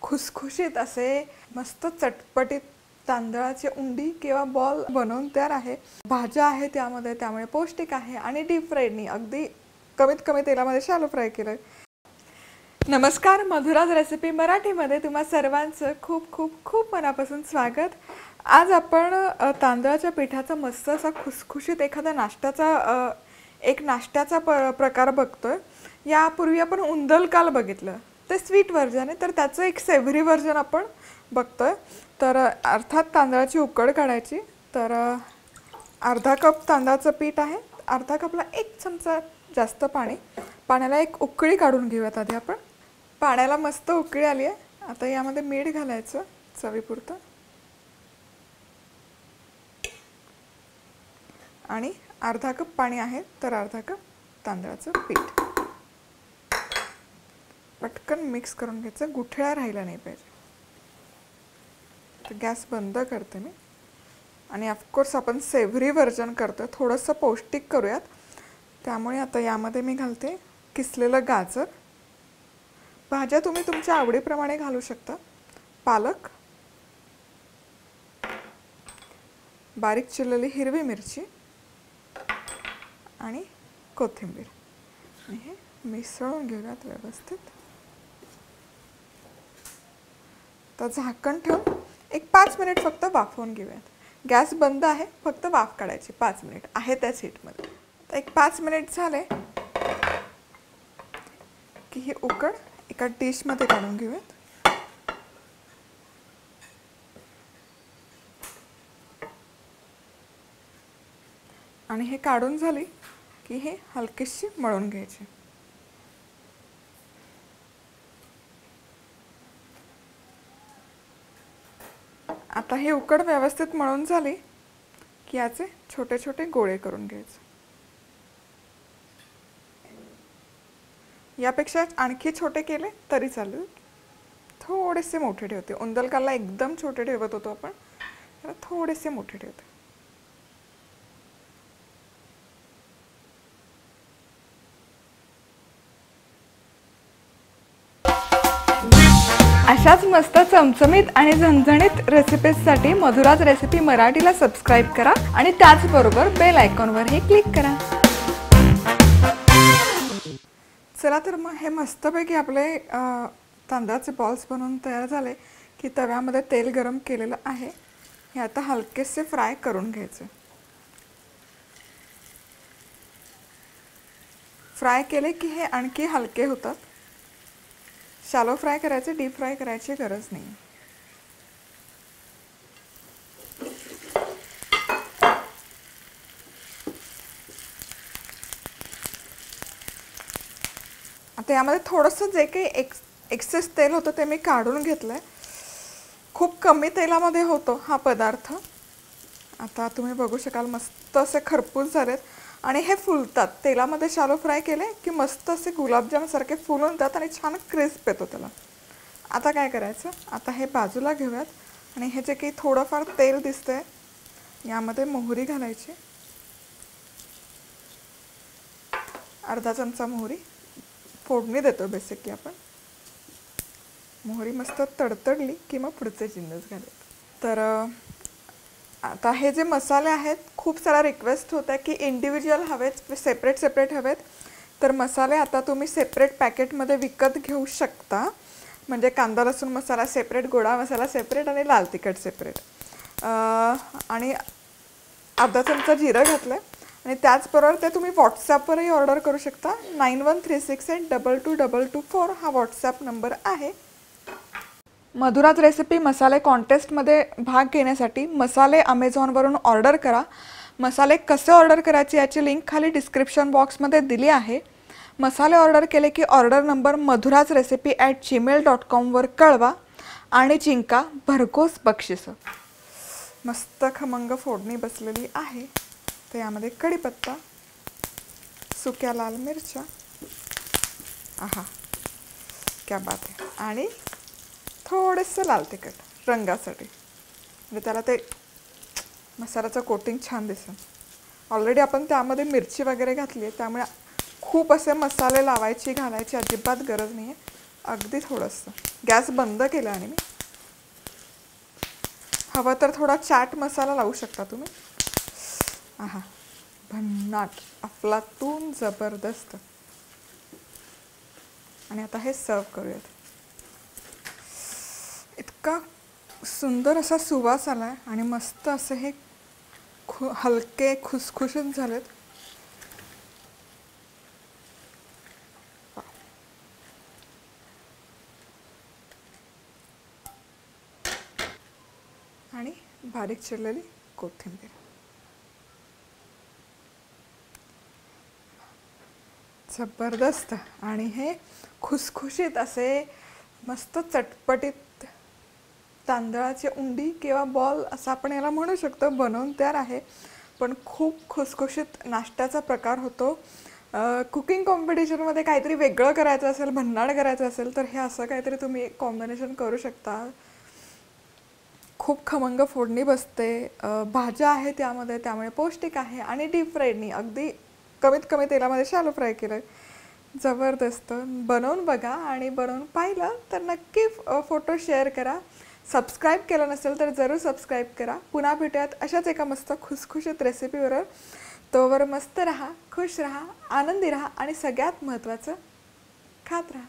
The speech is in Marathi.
खुसखुशीत असे मस्त चटपटीत तांदळाची उंडी किंवा बॉल बनवून तयार आहे। भाज्या आहे त्यामध्ये, त्यामुळे पौष्टिक आहे आणि डीप फ्राईडनी अगदी कमीत कमी तेलामध्ये शॅलो फ्राय केलंय। नमस्कार, मधुराज रेसिपी मराठीमध्ये तुम्हा सर्वांचं खूप खूप खूप मनापासून स्वागत। आज आपण तांदळाच्या पिठाचा मस्त असा खुसखुशीत एखादा नाश्त्याचा प्रकार बघतोय। यापूर्वी आपण उंदलकाल बघितलं, ते स्वीट व्हर्जन आहे, तर त्याचं एक सेव्हरी व्हर्जन आपण बघतोय। तर अर्थात तांदळाची उकड काढायची। तर अर्धा कप तांदळाचं पीठ आहे, अर्धा कपला 1 चमचा जास्त पाणी। पाण्याला एक उकळी काढून घेऊयात आधी आपण। पाण्याला मस्त उकळी आली आहे, आता यामध्ये मीठ घालायचं चवीपुरतं आणि अर्धा कप पाणी आहे, तर अर्धा कप तांदळाचं पीठ पटकन मिक्स करून घ्यायचं, गुठळ्या राहिला नाही पाहिजे। तर गॅस बंद करते मी आणि ऑफकोर्स आपण सेव्हरी व्हर्जन करतोय, थोडंसं पौष्टिक करूयात। त्यामुळे आता यामध्ये मी घालते किसलेलं गाजर। भाज्या तुम्ही तुमच्या आवडीप्रमाणे घालू शकता। पालक, बारीक चिरलेली हिरवी मिरची आणि कोथिंबीर, आणि हे मिसळून घेऊयात व्यवस्थित। तर झाकण ठेवून एक 5 मिनिट फक्त वाफवून घेऊयात। गॅस बंद आहे, फक्त वाफ काढायची 5 मिनिट आहे त्याच हीटमध्ये। तर एक 5 मिनिट झाले की ही उकड एका डिशमध्ये काढून घेऊयात। आणि हे काढून झाली की हे हलकीशी मळून घ्यायचे। आता हे उकड व्यवस्थित मळून झाली की याचे छोटे छोटे गोळे करून घ्यायचे। यापेक्षा आणखी छोटे केले तरी चालेल, थोडेसे मोठे ठेवते। उंदलकाला एकदम छोटे ठेवत होतो आपण, तर थोडेसे मोठे ठेवते। अशाच मस्त चमचमीत आणि झणझणीत रेसिपीजसाठी मधुराज रेसिपी मराठीला सबस्क्राइब करा आणि त्याचबरोबर बेल आयकॉनवरही क्लिक करा। चला तर मग हे मस्तपैकी आपले तांदळाचे बॉल्स बनवून तयार झाले की तव्यामध्ये तेल गरम केलेलं आहे, हे आता हलकेसे फ्राय करून घ्यायचे। फ्राय केले की हे आणखी हलके होतात। शॅलो फ्राय करायचे, डीप फ्राय करायची गरज नाही। आता यामध्ये थोडंसं जे काही एक्सेस तेल होतं ते मी काढून घेतलंय। खूप कमी तेलामध्ये होतो हा पदार्थ। आता तुम्ही बघू शकाल मस्त असे खरपूस झालेत आणि हे फुलतात। तेलामध्ये शॅलो फ्राय केले की मस्त असे गुलाबजाम सारखे फुलून जातात आणि छान क्रिस्प येतो त्याला। आता काय करायचं, आता हे बाजूला घेऊयात आणि हे जे काही थोडंफार तेल दिसतंय यामध्ये मोहरी घालायची। अर्धा चमचा मोहरी फोडणी देतो बेसिकली आपण। मोहरी मस्त तडतडली की मग पुढचे जिन्नस घालायचे। तर आता हे जे मसाले आहेत, खूप सारा रिक्वेस्ट होता की इंडिव्हिज्युअल हवेत, सेपरेट हवेत। तर मसाले आता तुम्ही सेपरेट पॅकेटमध्ये विकत घेऊ शकता। म्हणजे कांदा लसूण मसाला सेपरेट, गोडा मसाला सेपरेट आणि लाल तिखट सेपरेट। आणि अर्धा चमचा जिरं घातलं आणि त्याचबरोबर ते तुम्ही व्हॉट्सॲपवरही ऑर्डर करू शकता। 9136822224 हा व्हॉट्सॲप नंबर आहे। मधुराज रेसिपी मसाले कॉन्टेस्टमध्ये भाग घेण्यासाठी मसाले अमेझॉनवरून ऑर्डर करा। मसाले कसे ऑर्डर करायचे याची लिंक खाली डिस्क्रिप्शन बॉक्समध्ये दिली आहे। मसाले ऑर्डर केले की ऑर्डर नंबर madhurajrecipe@gmail.com वर कळवा आणि जिंका भरघोस बक्षिसं। मस्त खमंग फोडणी बसलेली आहे। तर यामध्ये कढीपत्ता, सुक्या लाल मिरच्या, आहा क्या बात आहे, आणि थोडंसं लाल तिखट रंगासाठी, म्हणजे त्याला ते मसाल्याचं कोटिंग छान दिसेल। ऑलरेडी आपण त्यामध्ये मिरची वगैरे घातली आहे, त्यामुळे खूप असे मसाले लावायची घालायची अजिबात गरज नाही आहे। अगदी थोडंसं. गॅस बंद केला आणि मी हवं तर थोडा चाट मसाला लावू शकता तुम्ही. आहा, भन्नाट, अफलातून, जबरदस्त. आणि आता हे सर्व करूयात. इतका सुंदर असा सुवास आलाय आणि मस्त असे हे हलके खुसखुशीत झालेत. आणि बारीक चिरलेली कोथिंबीर. जबरदस्त. आणि हे खुसखुशीत असे मस्त चटपटीत तांदळाची उंडी किंवा बॉल असं आपण याला म्हणू शकतो बनवून तयार आहे. पण खूप खुसखुशीत नाश्त्याचा प्रकार होतो. कुकिंग कॉम्पिटिशनमध्ये काहीतरी वेगळं करायचं असेल, भन्नाट करायचं असेल तर हे असं काहीतरी तुम्ही एक कॉम्बिनेशन करू शकता. खूप खमंग फोडणी बसते, भाज्या आहे त्यामध्ये, त्यामुळे पौष्टिक आहे आणि डीप फ्राईडनी अगदी कमीत कमी तेलामध्ये शॅलो फ्राय केलं. जबरदस्त. बनवून बघा आणि बनवून पाहिलं तर नक्की फोटो शेअर करा. सबस्क्राईब केलं नसेल तर जरूर सबस्क्राईब करा. पुन्हा भेटूयात अशाच एका मस्त खुसखुशीत रेसिपीवर. तोवर मस्त राहा, खुश राहा, आनंदी राहा आणि सगळ्यात महत्त्वाचं खात राहा.